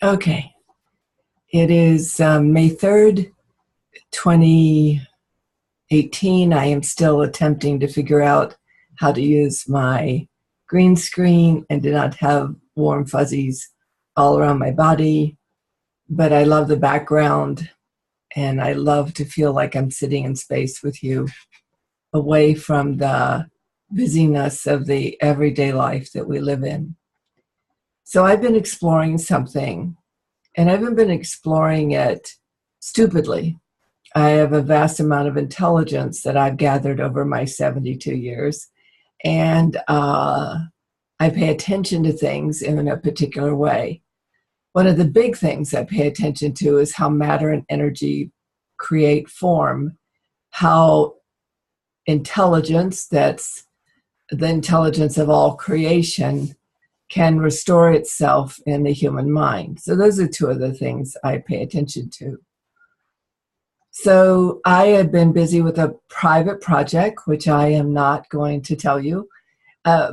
Okay. It is May 3rd, 2018. I am still attempting to figure out how to use my green screen and to not have warm fuzzies all around my body. But I love the background and I love to feel like I'm sitting in space with you, away from the busyness of the everyday life that we live in. So I've been exploring something, and I haven't been exploring it stupidly. I have a vast amount of intelligence that I've gathered over my 72 years, and I pay attention to things in a particular way. One of the big things I pay attention to is how matter and energy create form, how intelligence, that's the intelligence of all creation, can restore itself in the human mind. So those are two of the things I pay attention to. So I have been busy with a private project, which I am not going to tell you,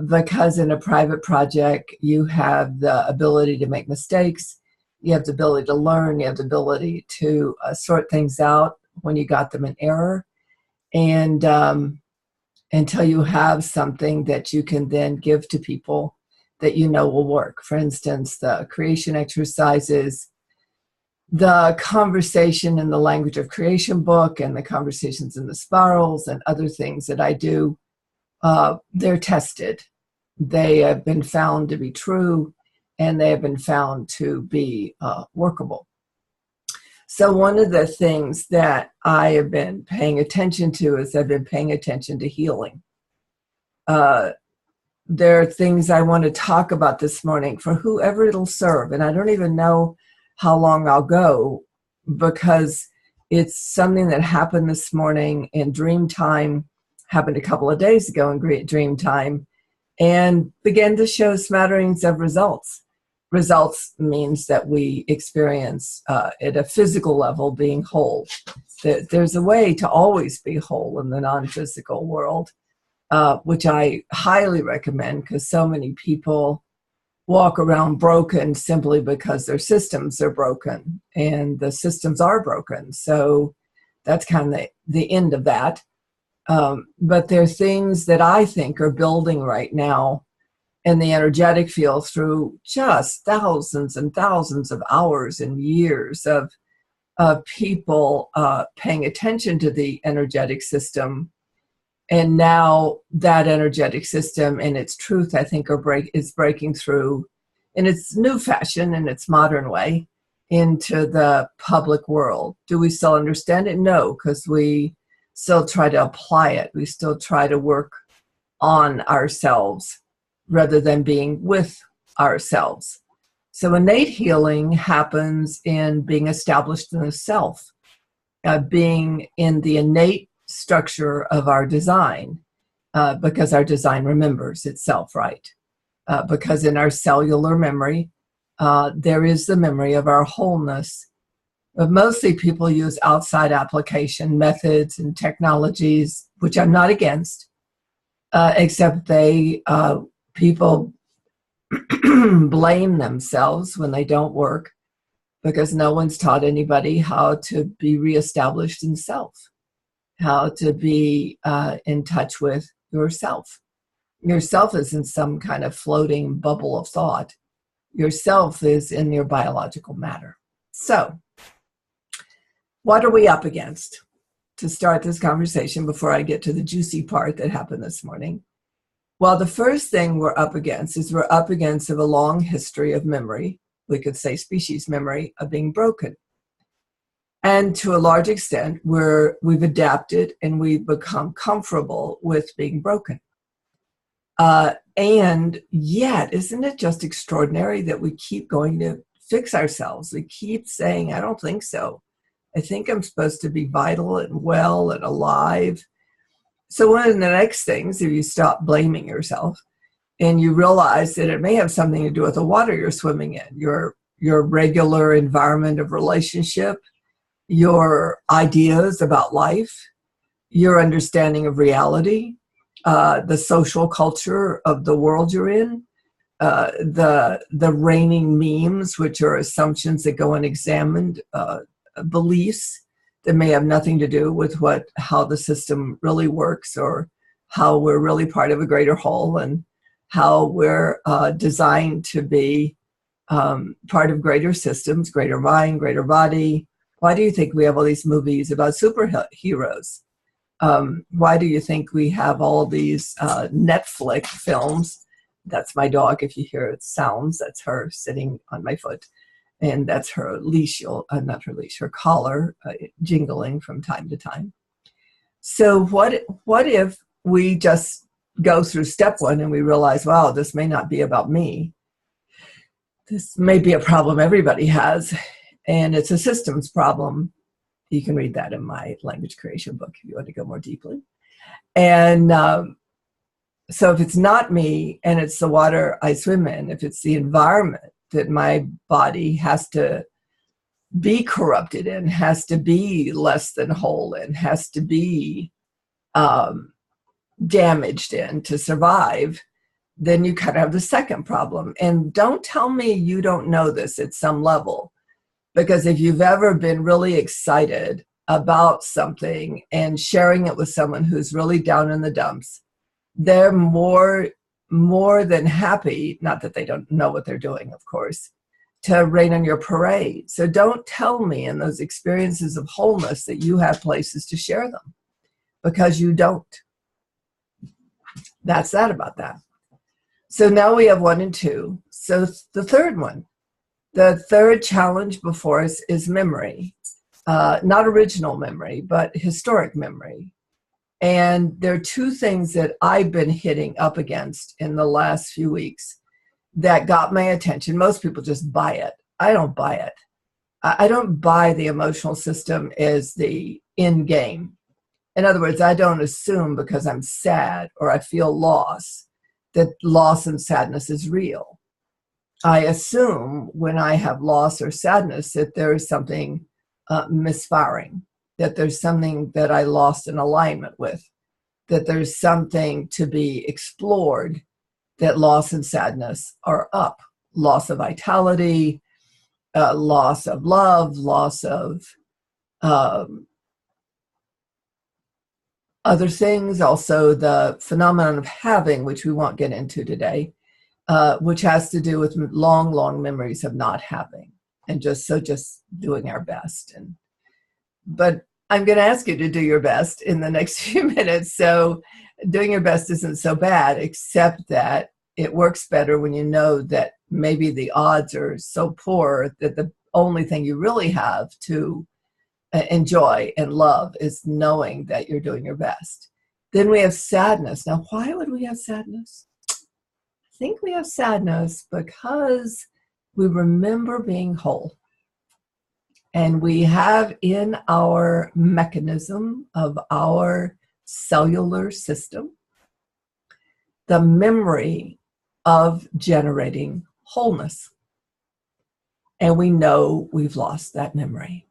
because in a private project, you have the ability to make mistakes, you have the ability to learn, you have the ability to sort things out when you got them in error, and until you have something that you can then give to people that you know will work. For instance, the creation exercises, the conversation in the language of creation book, and the conversations in the spirals and other things that I do, they're tested. They have been found to be true, and they have been found to be workable. So one of the things that I have been paying attention to is I've been paying attention to healing. There are things I want to talk about this morning for whoever it'll serve. And I don't even know how long I'll go, because it's something that happened this morning in dream time, happened a couple of days ago in great dream time, and began to show smatterings of results. Results means that we experience at a physical level being whole. There's a way to always be whole in the non-physical world, which I highly recommend, because so many people walk around broken simply because their systems are broken, and the systems are broken. So that's kind of the end of that. But there are things that I think are building right now in the energetic field through just thousands and thousands of hours and years of people paying attention to the energetic system. And now that energetic system in its truth, I think, is breaking through in its new fashion, in its modern way, into the public world. Do we still understand it? No, because we still try to apply it. We still try to work on ourselves rather than being with ourselves. So innate healing happens in being established in the self, being in the innate structure of our design, because our design remembers itself, right? Because in our cellular memory, there is the memory of our wholeness. But mostly people use outside application methods and technologies, which I'm not against, except people blame themselves when they don't work, because no one's taught anybody how to be reestablished in self, how to be in touch with yourself. Yourself is in some kind of floating bubble of thought. Yourself is in your biological matter. So, what are we up against to start this conversation before I get to the juicy part that happened this morning? Well, the first thing we're up against is we're up against a long history of memory. We could say species memory of being broken. And to a large extent, we've adapted and we've become comfortable with being broken. And yet, isn't it just extraordinary that we keep going to fix ourselves? We keep saying, I don't think so. I think I'm supposed to be vital and well and alive. So one of the next things, if you stop blaming yourself and you realize that it may have something to do with the water you're swimming in, your regular environment of relationship, your ideas about life, your understanding of reality, the social culture of the world you're in, the reigning memes, which are assumptions that go unexamined, beliefs that may have nothing to do with how the system really works, or how we're really part of a greater whole, and how we're designed to be part of greater systems, greater mind, greater body. Why do you think we have all these movies about superheroes? Why do you think we have all these Netflix films? That's my dog. If you hear it sounds, that's her sitting on my foot. And that's her leash, not her leash, her collar jingling from time to time. So what if we just go through step one and we realize, wow, this may not be about me. This may be a problem everybody has, and it's a systems problem. You can read that in my language creation book if you want to go more deeply. And so if it's not me and it's the water I swim in, if it's the environment that my body has to be corrupted in, has to be less than whole in, has to be damaged in to survive, then you kind of have the second problem. And don't tell me you don't know this at some level, because if you've ever been really excited about something and sharing it with someone who's really down in the dumps, they're more than happy, not that they don't know what they're doing, of course, to rain on your parade. So don't tell me in those experiences of wholeness that you have places to share them, because you don't. That's that about that. So now we have 1 and 2. So the third one, the third challenge before us is memory, not original memory, but historic memory. And there are 2 things that I've been hitting up against in the last few weeks that got my attention. Most people just buy it. I don't buy it. I don't buy the emotional system as the end game. In other words, I don't assume because I'm sad or I feel loss that loss and sadness is real. I assume when I have loss or sadness that there is something misfiring, that there's something that I lost in alignment with, that there's something to be explored, that loss and sadness are up. Loss of vitality, loss of love, loss of other things, also the phenomenon of having, which we won't get into today, which has to do with long memories of not having, and just doing our best. But I'm going to ask you to do your best in the next few minutes. So doing your best isn't so bad, except that it works better when you know that maybe the odds are so poor that the only thing you really have to enjoy and love is knowing that you're doing your best. Then we have sadness. Now, why would we have sadness? I think we have sadness because we remember being whole. And we have in our mechanism of our cellular system the memory of generating wholeness. And we know we've lost that memory.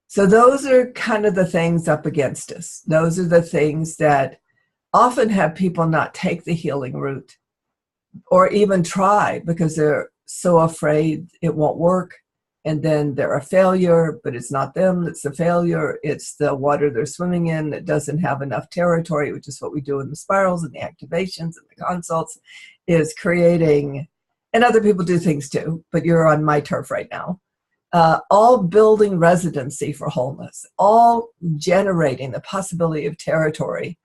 So those are kind of the things up against us. Those are the things that often have people not take the healing route or even try because they're so afraid it won't work. And then they're a failure, but it's not them that's the failure. It's the water they're swimming in that doesn't have enough territory, which is what we do in the spirals and the activations and the consults, is creating, and other people do things too, but you're on my turf right now. All building residency for wholeness, all generating the possibility of territory,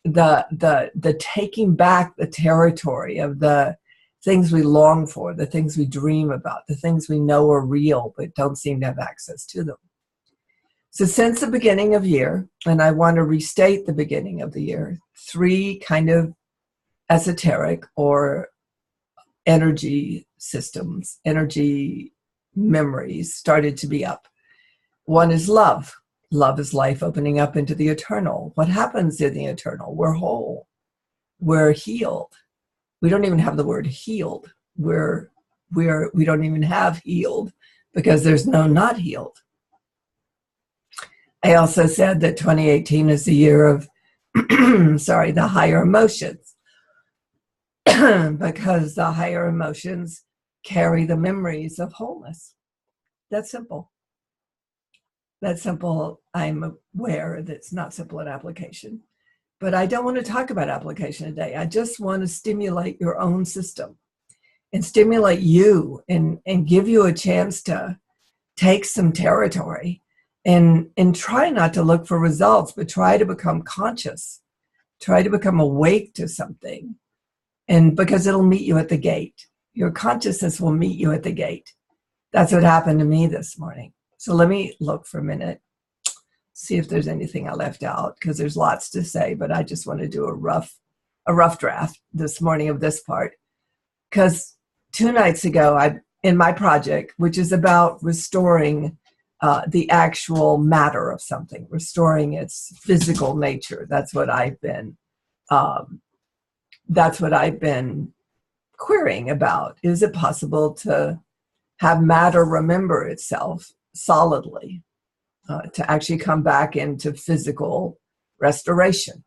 the taking back the territory of the things we long for, the things we dream about, the things we know are real but don't seem to have access to them. So since the beginning of year, and I want to restate the beginning of the year, 3 kind of esoteric or energy systems, energy memories started to be up. One is love. Love is life opening up into the eternal. What happens in the eternal? We're whole. We're healed. We don't even have the word healed. We don't even have healed because there's no not healed. I also said that 2018 is the year of, the higher emotions. because the higher emotions carry the memories of wholeness. That's simple. That's simple. I'm aware that's not simple in application. But I don't want to talk about application today. I just want to stimulate your own system and stimulate you and give you a chance to take some territory and try not to look for results, but try to become conscious. Try to become awake to something. And because it'll meet you at the gate. Your consciousness will meet you at the gate. That's what happened to me this morning. So let me look for a minute, see if there's anything I left out, because there's lots to say, but I just want to do a rough draft this morning of this part. Because 2 nights ago, in my project, which is about restoring the actual matter of something, restoring its physical nature. That's what I've been querying about. Is it possible to have matter remember itself solidly, to actually come back into physical restoration?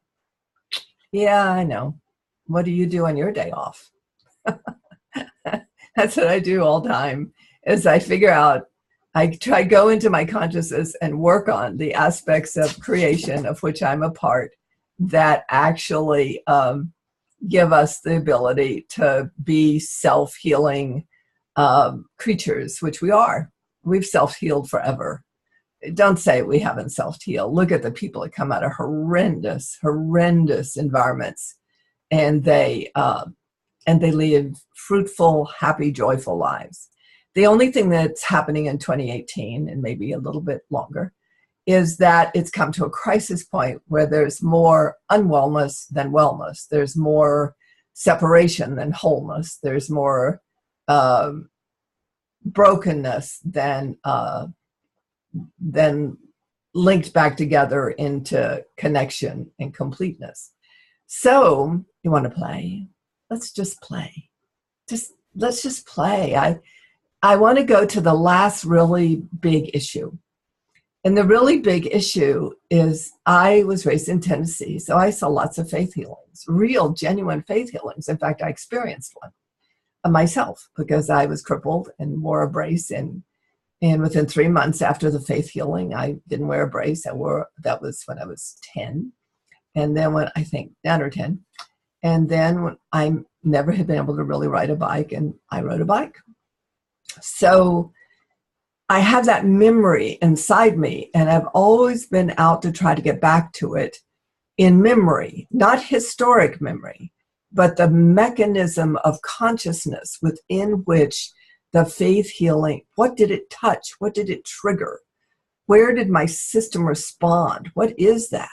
Yeah, I know. What do you do on your day off? That's what I do all the time, is I figure out, I try go into my consciousness and work on the aspects of creation of which I'm a part that actually give us the ability to be self-healing creatures, which we are. We've self-healed forever. Don't say we haven't self-healed. Look at the people that come out of horrendous environments, and they live fruitful, happy, joyful lives. The only thing that's happening in 2018, and maybe a little bit longer, is that it's come to a crisis point where there's more unwellness than wellness. There's more separation than wholeness. There's more brokenness than linked back together into connection and completeness. So you want to play? Let's just play. Let's just play. I want to go to the last really big issue. And the really big issue is I was raised in Tennessee, so I saw lots of faith healings, real, genuine faith healings. In fact, I experienced one myself because I was crippled and wore a brace. And within 3 months after the faith healing, I didn't wear a brace. That was when I was 10. And then when I think 9 or 10. And then when I never had been able to really ride a bike, and I rode a bike. So I have that memory inside me, and I've always been out to try to get back to it in memory, not historic memory, but the mechanism of consciousness within which the faith healing, what did it touch? What did it trigger? Where did my system respond? What is that?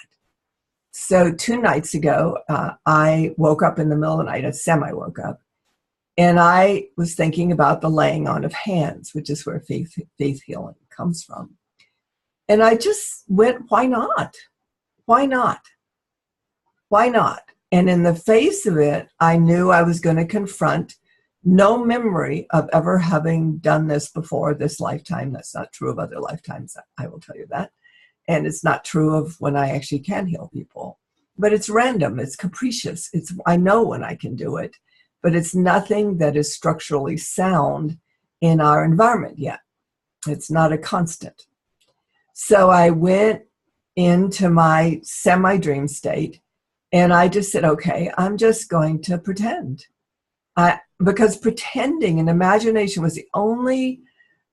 So 2 nights ago, I woke up in the middle of the night, I semi-woke up, and I was thinking about the laying on of hands, which is where faith healing comes from. And I just went, why not? Why not? Why not? And in the face of it, I knew I was going to confront no memory of ever having done this before this lifetime. That's not true of other lifetimes, I will tell you that. And it's not true of when I actually can heal people. But it's random, it's capricious. I know when I can do it, but it's nothing that is structurally sound in our environment yet. It's not a constant. So I went into my semi-dream state, and I just said, okay, I'm just going to pretend. Because pretending and imagination was the only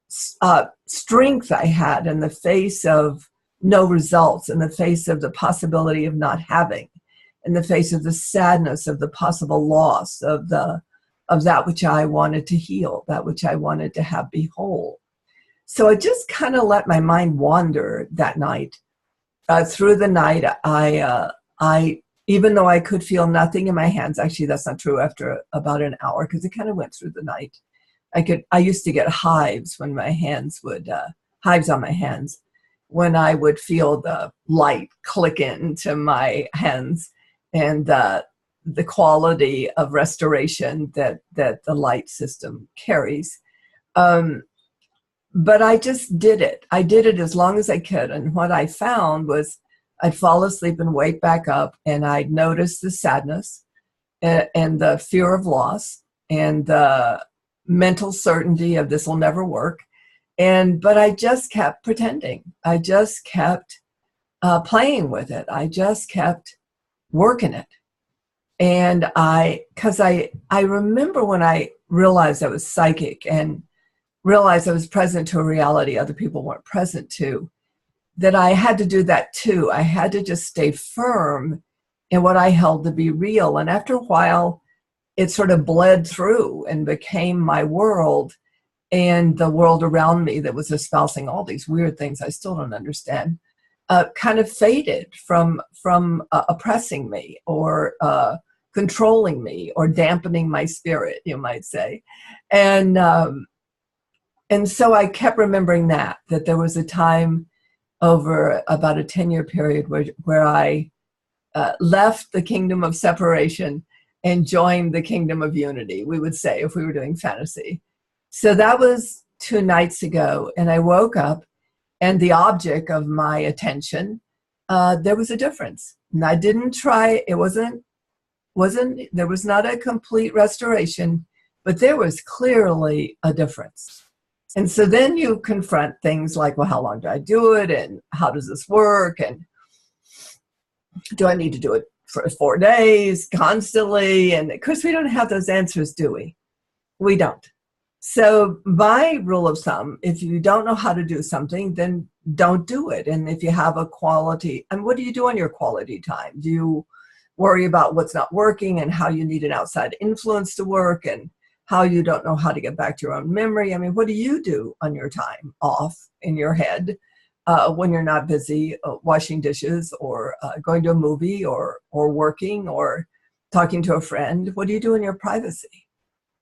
strength I had in the face of no results, in the face of the possibility of not having, in the face of the sadness of the possible loss of that which I wanted to heal, that which I wanted to have be whole. So I just kind of let my mind wander that night. Through the night, I even though I could feel nothing in my hands, actually that's not true after about an hour, because it kind of went through the night. I used to get hives when my hands would, hives on my hands, when I would feel the light click into my hands, and the quality of restoration that the light system carries. But I just did it. I did it as long as I could. And what I found was I'd fall asleep and wake back up, and I'd notice the sadness. and the fear of loss and the mental certainty of this will never work. But I just kept pretending. I just kept playing with it. I just kept working it. And because I remember when I realized I was psychic and realized I was present to a reality other people weren't present to, that I had to do that too. I had to just stay firm in what I held to be real. And after a while, it sort of bled through and became my world, and the world around me that was espousing all these weird things I still don't understand kind of faded from oppressing me or controlling me or dampening my spirit, you might say. And so I kept remembering that there was a time over about a 10-year period where I left the kingdom of separation and joined the kingdom of unity, we would say, if we were doing fantasy. So that was 2 nights ago, and I woke up, and the object of my attention, there was a difference. And I didn't try, there was not a complete restoration, but there was clearly a difference. And so then you confront things like, well, how long do I do it? And how does this work? And do I need to do it for 4 days constantly? And of course, we don't have those answers, do we? We don't. So my rule of thumb, if you don't know how to do something, then don't do it. And if you have a quality, and what do you do on your quality time? Do you worry about what's not working and how you need an outside influence to work and how you don't know how to get back to your own memory? I mean, what do you do on your time off in your head when you're not busy washing dishes or going to a movie or working or talking to a friend? What do you do in your privacy?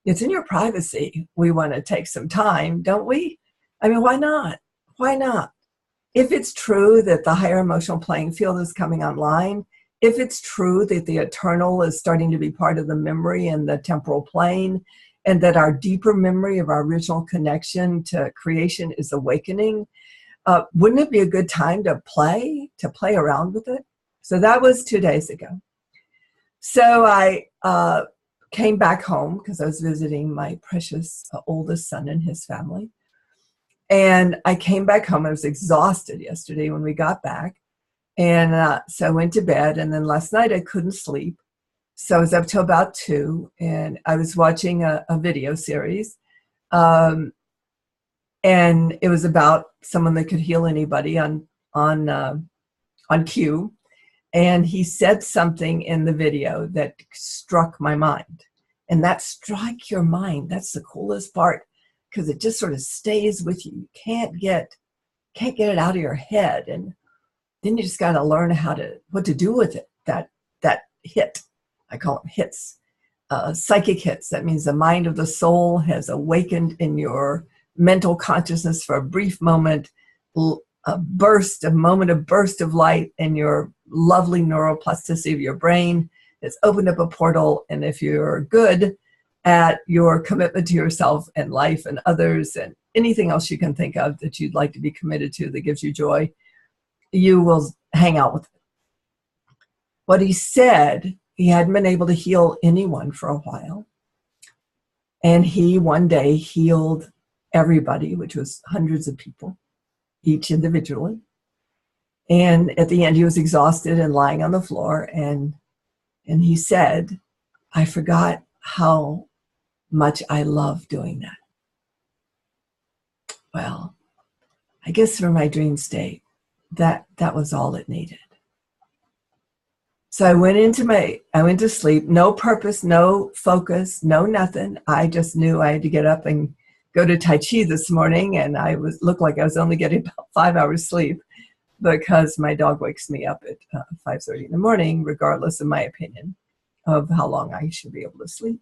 It's in your privacy. We want to take some time, don't we? I mean, why not? Why not? If it's true that the higher emotional playing field is coming online, if it's true that the eternal is starting to be part of the memory and the temporal plane, and that our deeper memory of our original connection to creation is awakening, wouldn't it be a good time to play around with it? So that was 2 days ago. So I came back home because I was visiting my precious oldest son and his family. And I came back home. I was exhausted yesterday when we got back. And so I went to bed. And then last night I couldn't sleep. So I was up till about 2. And I was watching a video series. And it was about someone that could heal anybody on cue. And he said something in the video that struck my mind. And that strike your mind, that's the coolest part, because it just sort of stays with you. You can't get it out of your head. And then you just got to learn what to do with it. That hit, I call them hits, psychic hits. That means the mind of the soul has awakened in your mental consciousness for a brief moment, a moment of burst of light in your lovely neuroplasticity of your brain. It's opened up a portal. And if you're good at your commitment to yourself and life and others and anything else you can think of that you'd like to be committed to that gives you joy, you will hang out with it. What he said, he hadn't been able to heal anyone for a while. And he one day healed everybody, which was hundreds of people, each individually. And at the end, he was exhausted and lying on the floor. And he said, I forgot how much I love doing that. Well, I guess for my dream state, that was all it needed. So I went to sleep, no purpose, no focus, no nothing. I just knew I had to get up and go to Tai Chi this morning, and looked like I was only getting about 5 hours sleep because my dog wakes me up at 5:30 in the morning, regardless of my opinion of how long I should be able to sleep.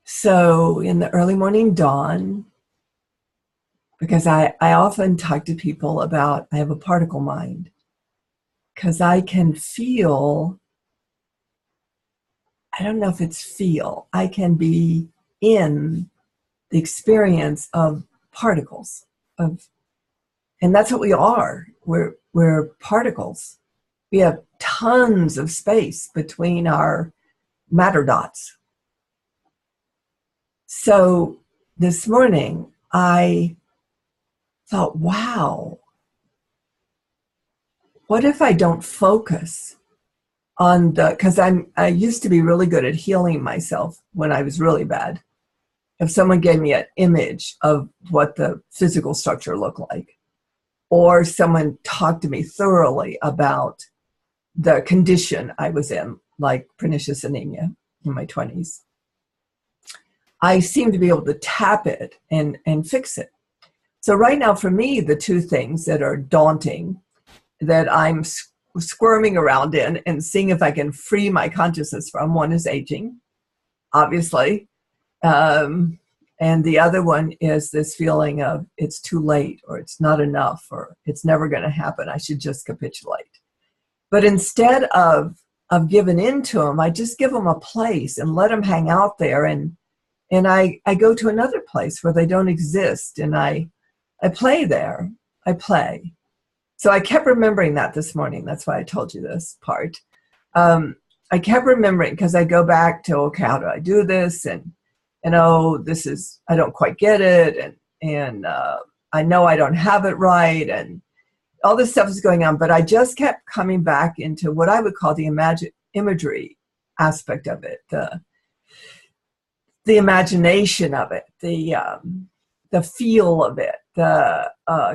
So in the early morning dawn, because I often talk to people about, I have a particle mind, because I can feel, I don't know if it's feel, I can be in the experience of particles and that's what we are. We're particles. We have tons of space between our matter dots. So this morning I thought, wow, what if I don't focus on because I used to be really good at healing myself when I was really bad. If someone gave me an image of what the physical structure looked like, or someone talked to me thoroughly about the condition I was in, like pernicious anemia in my 20s, I seemed to be able to tap it and fix it. So right now for me, the two things that are daunting that I'm squirming around in and seeing if I can free my consciousness from, one is aging, obviously. And the other one is this feeling of it's too late, or it's not enough, or it's never going to happen. I should just capitulate. But instead of giving in to them, I just give them a place and let them hang out there. And I go to another place where they don't exist. And I play there. I play. So I kept remembering that this morning. That's why I told you this part. I kept remembering because I go back to, okay, how do I do this? And oh, this is, I don't quite get it. And I know I don't have it right. And all this stuff is going on. But I just kept coming back into what I would call the imagery aspect of it, the imagination of it, the feel of it, the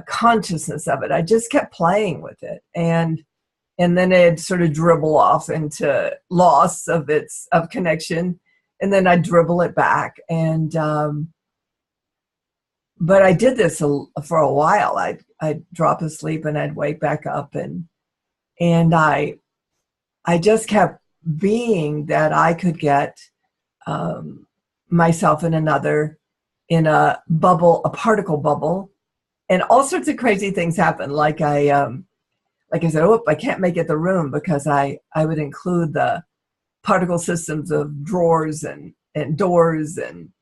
consciousness of it. I just kept playing with it. And then it'd sort of dribble off into loss of connection. And then I'd dribble it back. And, but I did this for a while. I'd drop asleep and I'd wake back up. And I just kept being that I could get myself in a bubble, a particle bubble. And all sorts of crazy things happen. Like I said, oh, I can't make it the room because I would include the particle systems of drawers and doors and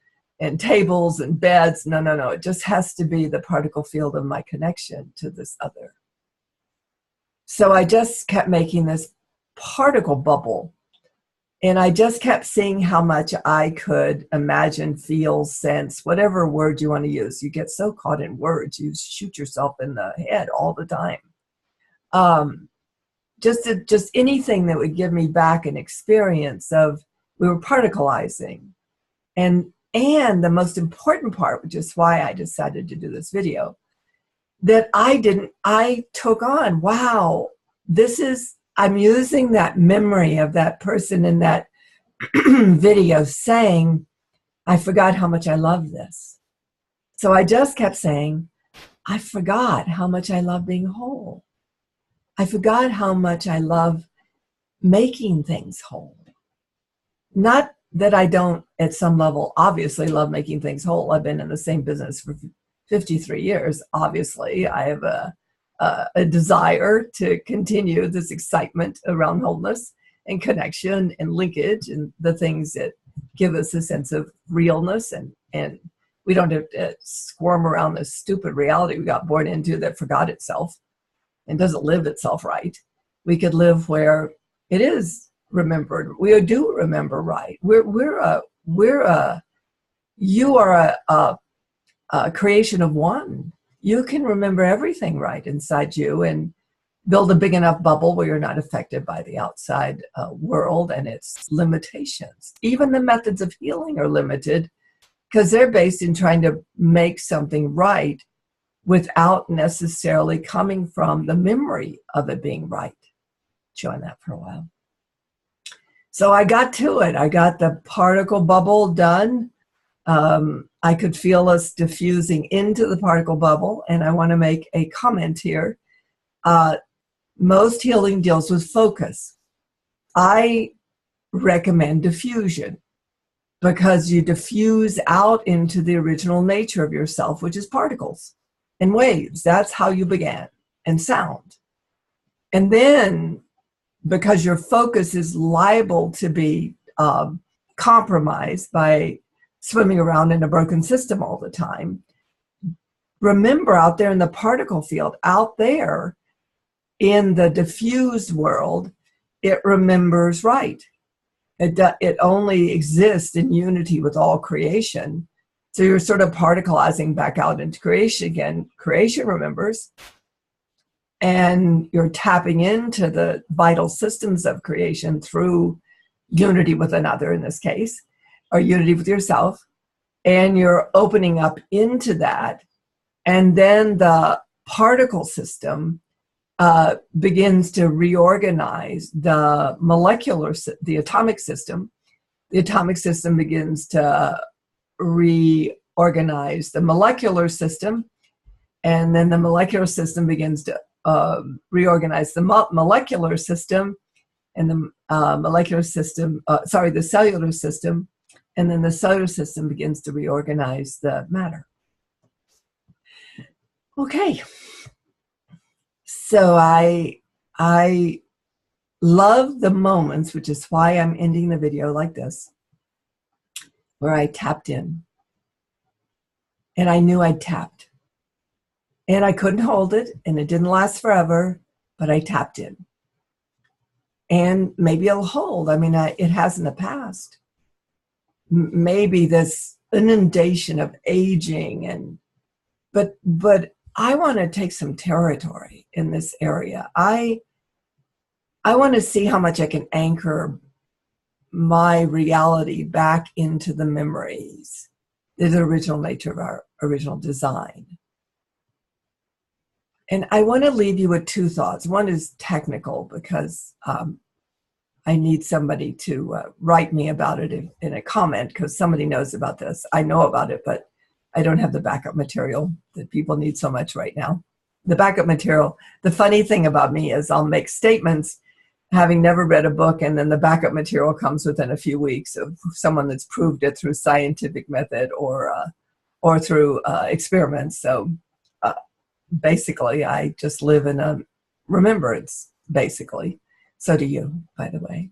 tables and beds. No. It just has to be the particle field of my connection to this other. So I just kept making this particle bubble. And I just kept seeing how much I could imagine, feel, sense, whatever word you want to use. You get so caught in words, you shoot yourself in the head all the time. Just anything that would give me back an experience of, we were particleizing. And the most important part, which is why I decided to do this video, that I took on, wow, I'm using that memory of that person in that video saying, I forgot how much I love this. So I just kept saying, I forgot how much I love being whole. I forgot how much I love making things whole. Not that I don't, at some level, obviously love making things whole. I've been in the same business for 53 years. Obviously, I have a desire to continue this excitement around wholeness and connection and linkage and the things that give us a sense of realness. And we don't have to squirm around this stupid reality we got born into that forgot itself and doesn't live itself right. We could live where it is remembered. We do remember right. You are a creation of one. You can remember everything right inside you and build a big enough bubble where you're not affected by the outside world and its limitations. Even the methods of healing are limited because they're based in trying to make something right without necessarily coming from the memory of it being right. Showing that for a while. So I got to it. I got the particle bubble done. I could feel us diffusing into the particle bubble. And I want to make a comment here. Most healing deals with focus. I recommend diffusion because you diffuse out into the original nature of yourself, which is particles and waves. That's how you began, and sound. And then, because your focus is liable to be compromised by swimming around in a broken system all the time, remember out there in the particle field, out there in the diffused world, it remembers right. It only exists in unity with all creation. So you're sort of particleizing back out into creation again. Creation remembers, and you're tapping into the vital systems of creation through unity with another, in this case, or unity with yourself. And you're opening up into that. And then the particle system begins to reorganize the the atomic system. The atomic system begins to reorganize the molecular system, and then the molecular system begins to reorganize the molecular system, and the the cellular system, and then the cellular system begins to reorganize the matter. Okay. So I love the moments, which is why I'm ending the video like this, where I tapped in. And I knew I'd tapped. And I couldn't hold it, and it didn't last forever, but I tapped in. And maybe it'll hold. I mean, it has in the past. Maybe this inundation of aging, but I want to take some territory in this area. I want to see how much I can anchor my reality back into the memories, the original nature of our original design. And I want to leave you with two thoughts. One is technical, because I need somebody to write me about it in a comment, because somebody knows about this. I know about it, but I don't have the backup material that people need so much right now. The backup material, the funny thing about me is I'll make statements having never read a book, and then the backup material comes within a few weeks of someone that's proved it through scientific method or through experiments. So basically, I just live in a remembrance, basically. So do you, by the way.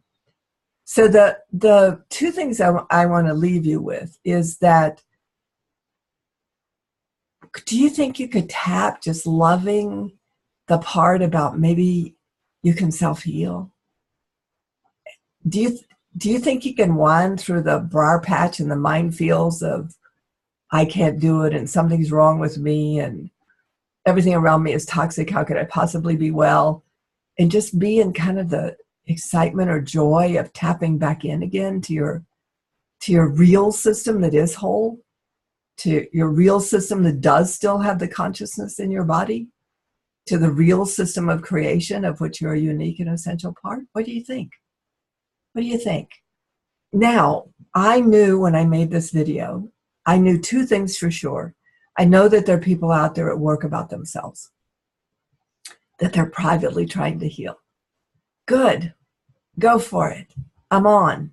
So the two things I want to leave you with is that, do you think you could tap just loving the part about maybe you can self-heal? Do you think you can wind through the briar patch and the minefields of I can't do it and something's wrong with me and everything around me is toxic, how could I possibly be well? And just be in kind of the excitement or joy of tapping back in again to your real system that is whole, to your real system that does still have the consciousness in your body, to the real system of creation of which you're a unique and essential part? What do you think? What do you think? Now, I knew when I made this video, I knew two things for sure. I know that there are people out there at work about themselves, that they're privately trying to heal. Good. Go for it. I'm on.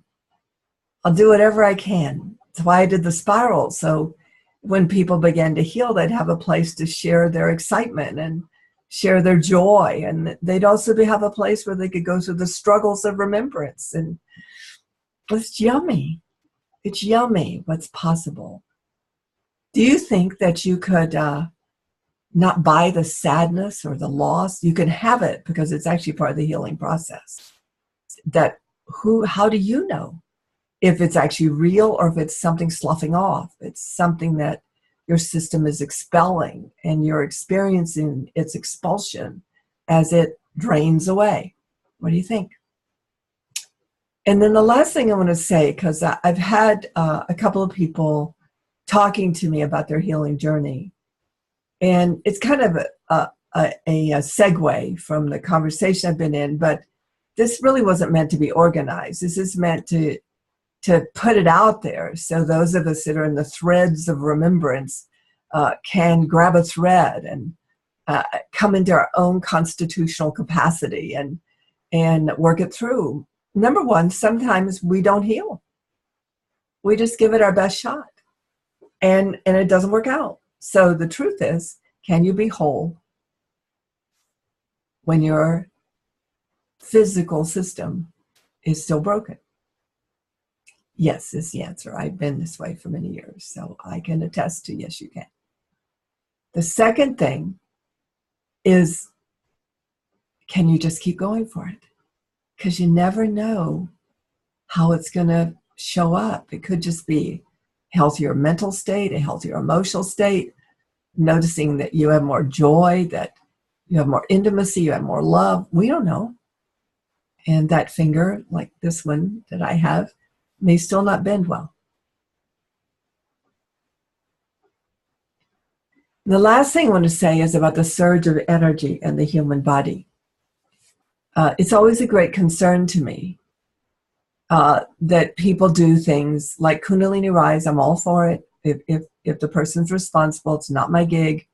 I'll do whatever I can. That's why I did the spiral. So when people began to heal, they'd have a place to share their excitement and share their joy. And they'd also have a place where they could go through the struggles of remembrance. And it's yummy. It's yummy what's possible. Do you think that you could not buy the sadness or the loss? You can have it because it's actually part of the healing process. How do you know if it's actually real or if it's something sloughing off? It's something that your system is expelling and you're experiencing its expulsion as it drains away. What do you think? And then the last thing I want to say, because I've had a couple of people talking to me about their healing journey, and it's kind of a segue from the conversation I've been in, but this really wasn't meant to be organized. This is meant to put it out there so those of us that are in the threads of remembrance can grab a thread and come into our own constitutional capacity and work it through. Number one, sometimes we don't heal. We just give it our best shot and it doesn't work out. So the truth is, can you be whole when your physical system is still broken? Yes is the answer. I've been this way for many years, so I can attest to yes, you can. The second thing is, can you just keep going for it? because you never know how it's going to show up. It could just be a healthier mental state, a healthier emotional state, noticing that you have more joy, that you have more intimacy, you have more love. We don't know. And that finger, like this one that I have, may still not bend well. The last thing I want to say is about the surge of energy in the human body. It's always a great concern to me that people do things like Kundalini Rise. I'm all for it. If the person's responsible, it's not my gig.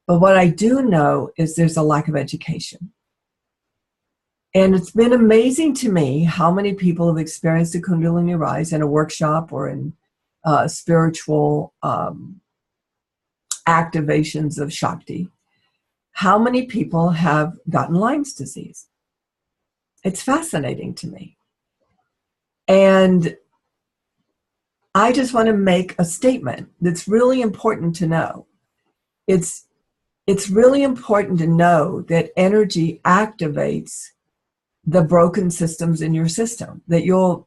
But what I do know is there's a lack of education. And it's been amazing to me how many people have experienced a Kundalini Rise in a workshop or in spiritual activations of Shakti. How many people have gotten Lyme's disease? It's fascinating to me. And I just want to make a statement that's really important to know. It's really important to know that energy activates the broken systems in your system. That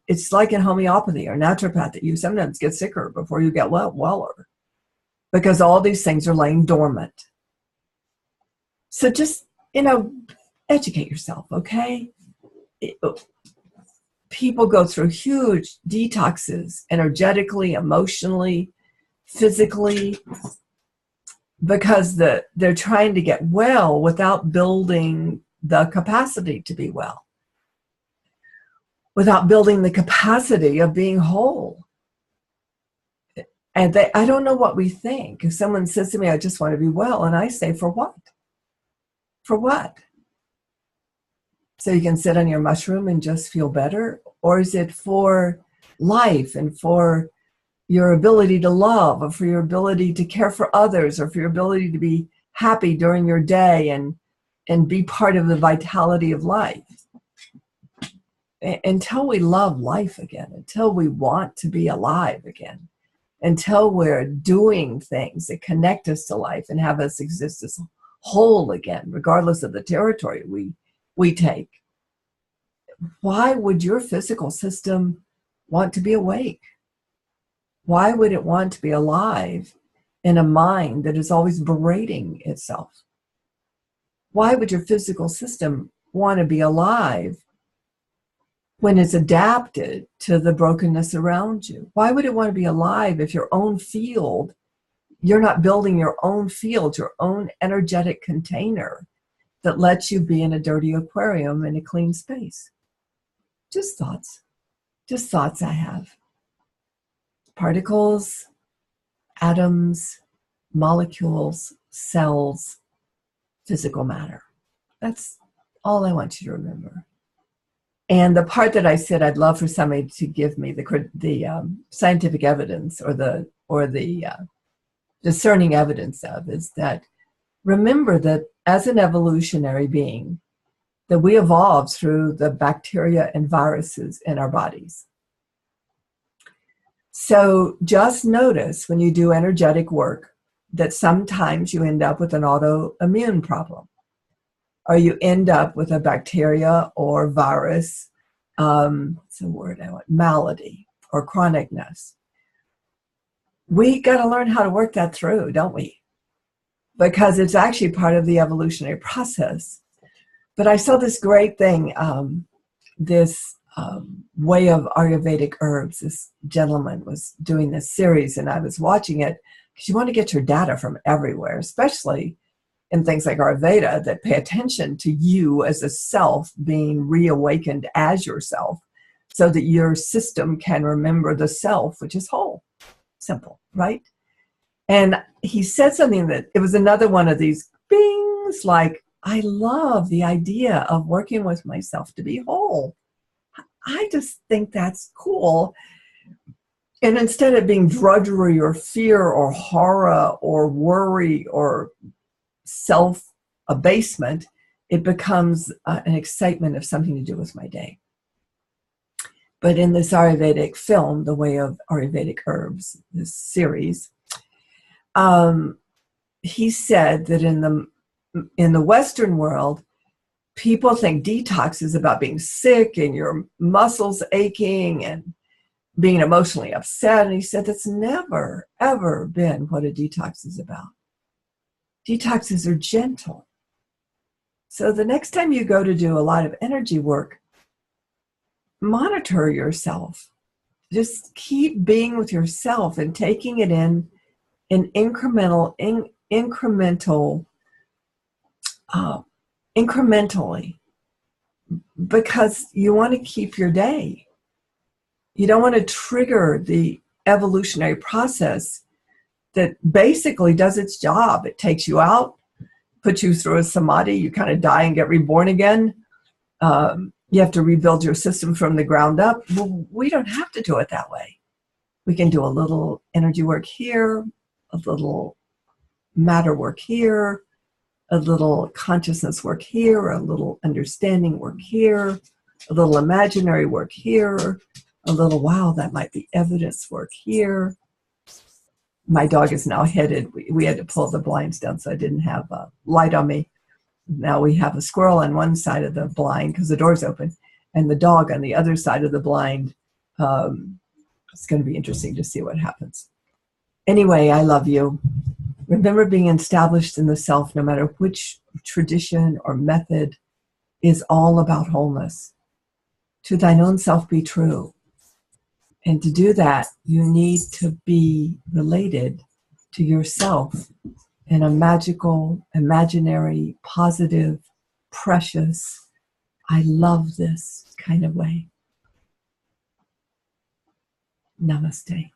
it's like in homeopathy or naturopathy, you sometimes get sicker before you get weller, because all these things are laying dormant. So just, educate yourself, okay? People go through huge detoxes, energetically, emotionally, physically, because they're trying to get well without building the capacity to be well, without building the capacity of being whole. And I don't know what we think. If someone says to me, I just want to be well, and I say, for what? For what? So you can sit on your mushroom and just feel better? Or is it for life and for your ability to love, or for your ability to care for others, or for your ability to be happy during your day and be part of the vitality of life? Until we love life again, until we want to be alive again, until we're doing things that connect us to life and have us exist as whole again, regardless of the territory we take. Why would your physical system want to be awake? Why would it want to be alive in a mind that is always berating itself? Why would your physical system want to be alive when it's adapted to the brokenness around you? Why would it want to be alive if your own field, you're not building your own field, your own energetic container that lets you be in a dirty aquarium in a clean space? Just thoughts I have. Particles, atoms, molecules, cells, physical matter. That's all I want you to remember. And the part that I said I'd love for somebody to give me the scientific evidence or the discerning evidence of is that remember that as an evolutionary being, that we evolved through the bacteria and viruses in our bodies. So just notice when you do energetic work that sometimes you end up with an autoimmune problem, or you end up with a bacteria or virus, it's a word I want, malady or chronicness. We got to learn how to work that through, don't we? Because it's actually part of the evolutionary process. But I saw this great thing, this way of Ayurvedic herbs. This gentleman was doing this series, and I was watching it because you want to get your data from everywhere, especially in things like Ayurveda that pay attention to you as a self being reawakened as yourself so that your system can remember the self, which is whole. Simple, right? And he said something that it was another one of these bings, like, I love the idea of working with myself to be whole. I just think that's cool. And instead of being drudgery or fear or horror or worry or self-abasement, it becomes an excitement of something to do with my day. But in this Ayurvedic film, The Way of Ayurvedic Herbs, this series, he said that in the Western world, people think detox is about being sick and your muscles aching and being emotionally upset. And he said that's never, ever been what a detox is about. Detoxes are gentle. So the next time you go to do a lot of energy work, monitor yourself. Just keep being with yourself and taking it in incrementally, because you want to keep your day. You don't want to trigger the evolutionary process that basically does its job. It takes you out, puts you through a samadhi, you kind of die and get reborn again. You have to rebuild your system from the ground up. Well, we don't have to do it that way. We can do a little energy work here, a little matter work here, a little consciousness work here, a little understanding work here, a little imaginary work here, a little, wow, that might be evidence work here. My dog is now headed. We had to pull the blinds down so I didn't have a light on me. Now we have a squirrel on one side of the blind because the door's open, and the dog on the other side of the blind. It's going to be interesting to see what happens. Anyway, I love you. Remember, being established in the self, no matter which tradition or method, is all about wholeness. To thine own self be true. And to do that, you need to be related to yourself in a magical, imaginary, positive, precious, I love this kind of way. Namaste.